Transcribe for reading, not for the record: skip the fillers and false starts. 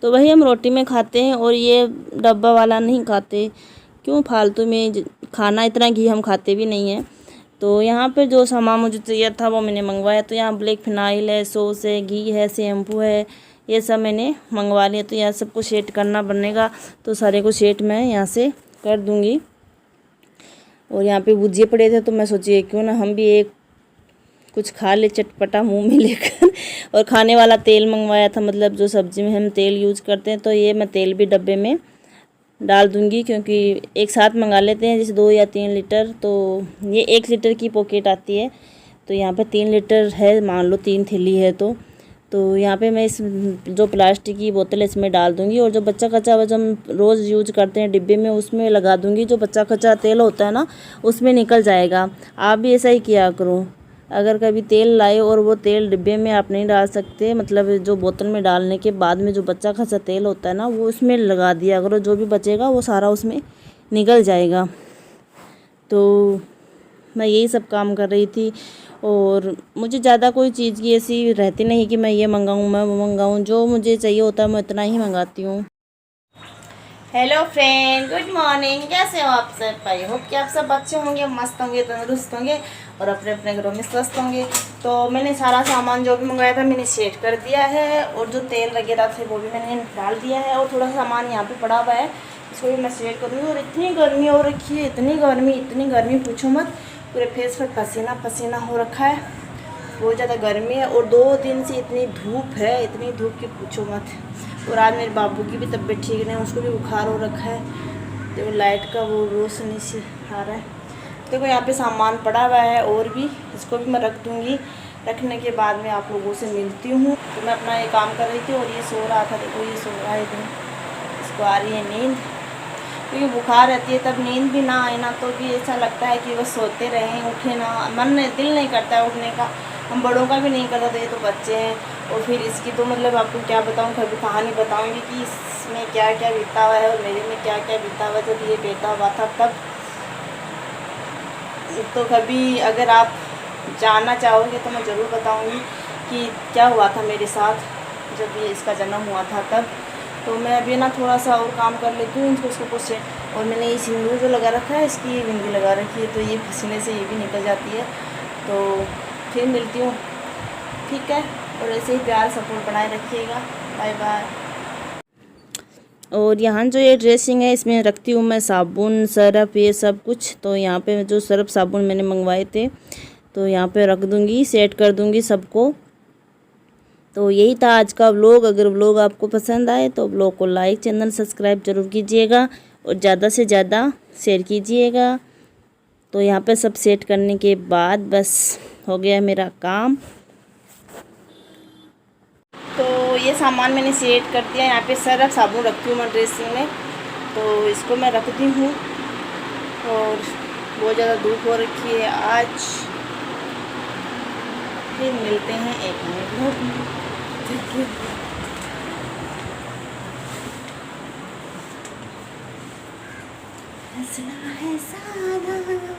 तो वही हम रोटी में खाते हैं और ये डब्बा वाला नहीं खाते। क्यों फालतू में खाना, इतना घी हम खाते भी नहीं हैं। तो यहाँ पे जो सामान मुझे चाहिए था वो मैंने मंगवाया। तो यहाँ ब्लैक फिनाइल है, सॉस है, घी है, शैम्पू है, ये सब मैंने मंगवा लिया। तो यहाँ सबको सेट करना बनेगा, तो सारे को सेट मैं यहाँ से कर दूँगी। और यहाँ पे भुजिए पड़े थे तो मैं सोची क्यों ना हम भी एक कुछ खा ले चटपटा मुंह में लेकर। और खाने वाला तेल मंगवाया था, मतलब जो सब्ज़ी में हम तेल यूज़ करते हैं। तो ये मैं तेल भी डब्बे में डाल दूंगी, क्योंकि एक साथ मंगा लेते हैं जैसे 2 या 3 लीटर। तो ये 1 लीटर की पॉकेट आती है, तो यहाँ पे 3 लीटर है, मान लो 3 थैली है। तो यहाँ पे मैं इस जो प्लास्टिक की बोतल है इसमें डाल दूंगी। और जो बच्चा कच्चा जो हम रोज़ यूज करते हैं डिब्बे में, उसमें लगा दूंगी। जो बच्चा कच्चा तेल होता है ना, उसमें निकल जाएगा। आप भी ऐसा ही किया करो। अगर कभी तेल लाए और वो तेल डिब्बे में आप नहीं डाल सकते, मतलब जो बोतल में डालने के बाद में जो बच्चा खसा तेल होता है ना, वो उसमें लगा दिया करो। जो भी बचेगा वो सारा उसमें निकल जाएगा। तो मैं यही सब काम कर रही थी। और मुझे ज़्यादा कोई चीज़ की ऐसी रहती नहीं कि मैं ये मंगाऊँ मैं वो मंगाऊँ। जो मुझे चाहिए होता है मैं इतना ही मंगाती हूँ। Hello friend, good morning. कैसे हो आप सब? आई होप कि आप सब अच्छे होंगे, मस्त होंगे, तंदुरुस्त होंगे और अपने अपने घरों में स्वस्थ होंगे। तो मैंने सारा सामान जो भी मंगाया था मैंने सेट कर दिया है। और जो तेल वगैरह थे वो भी मैंने डाल दिया है। और थोड़ा सा सामान यहाँ पे पड़ा हुआ है, इसको भी मैं सेट करूँगी। और इतनी गर्मी हो रखी है, इतनी गर्मी पूछो मत। पूरे फेस पर पसीना पसीना हो रखा है, बहुत ज़्यादा गर्मी है। और 2 दिन से इतनी धूप है, इतनी धूप की पूछो मत। और आज मेरे बाबू की भी तबीयत ठीक नहीं है, उसको भी बुखार हो रखा है। देखो लाइट का वो रोशनी सी आ रहा है। देखो यहाँ पे सामान पड़ा हुआ है और भी, इसको भी मैं रख दूँगी। रखने के बाद में आप लोगों से मिलती हूँ। तो मैं अपना ये काम कर रही थी और ये सो रहा था। देखो ये सो रहा है इधर, इसको आ रही है नींद। क्योंकि बुखार रहती है तब नींद भी ना आए ना, तो भी ऐसा लगता है कि बस सोते रहें, उठे ना, दिल नहीं करता है उठने का। हम बड़ों का भी नहीं करता, तो ये तो बच्चे हैं। और फिर इसकी तो मतलब आपको क्या बताऊँ, कभी कहानी बताऊँगी कि इसमें क्या क्या बीता हुआ है और मेरे में क्या क्या बीता हुआ जब ये पैदा हुआ था तब। तो कभी अगर आप जानना चाहोगे तो मैं ज़रूर बताऊँगी कि क्या हुआ था मेरे साथ जब ये इसका जन्म हुआ था तब। तो मैं अभी ना थोड़ा सा और काम कर लेती हूँ इसको कुछ से। और मैंने ये सिंदूर जो लगा रखा है, इसकी ये बिंदी लगा रखी है, तो ये पसीने से ये भी निकल जाती है। तो फिर मिलती हूँ, ठीक है? और ऐसे ही प्यार सपोर्ट बनाए रखिएगा। Bye bye. और यहाँ जो ये ड्रेसिंग है इसमें रखती हूँ मैं साबुन, सरफ, ये सब कुछ। तो यहाँ पे जो सरफ साबुन मैंने मंगवाए थे तो यहाँ पे रख दूँगी, सेट कर दूँगी सबको। तो यही था आज का व्लॉग। अगर व्लॉग आपको पसंद आए तो व्लॉग को लाइक, चैनल सब्सक्राइब जरूर कीजिएगा और ज़्यादा से ज़्यादा शेयर कीजिएगा। तो यहाँ पे सब सेट करने के बाद बस हो गया मेरा काम। तो ये सामान मैंने सेट कर दिया। यहाँ पे सरफ साबुन रखती हूँ मैं ड्रेसिंग में, तो इसको मैं रखती हूँ। और बहुत ज़्यादा धूप हो रखी है आज। फिर मिलते हैं एक मिनट। हंसना है सादा।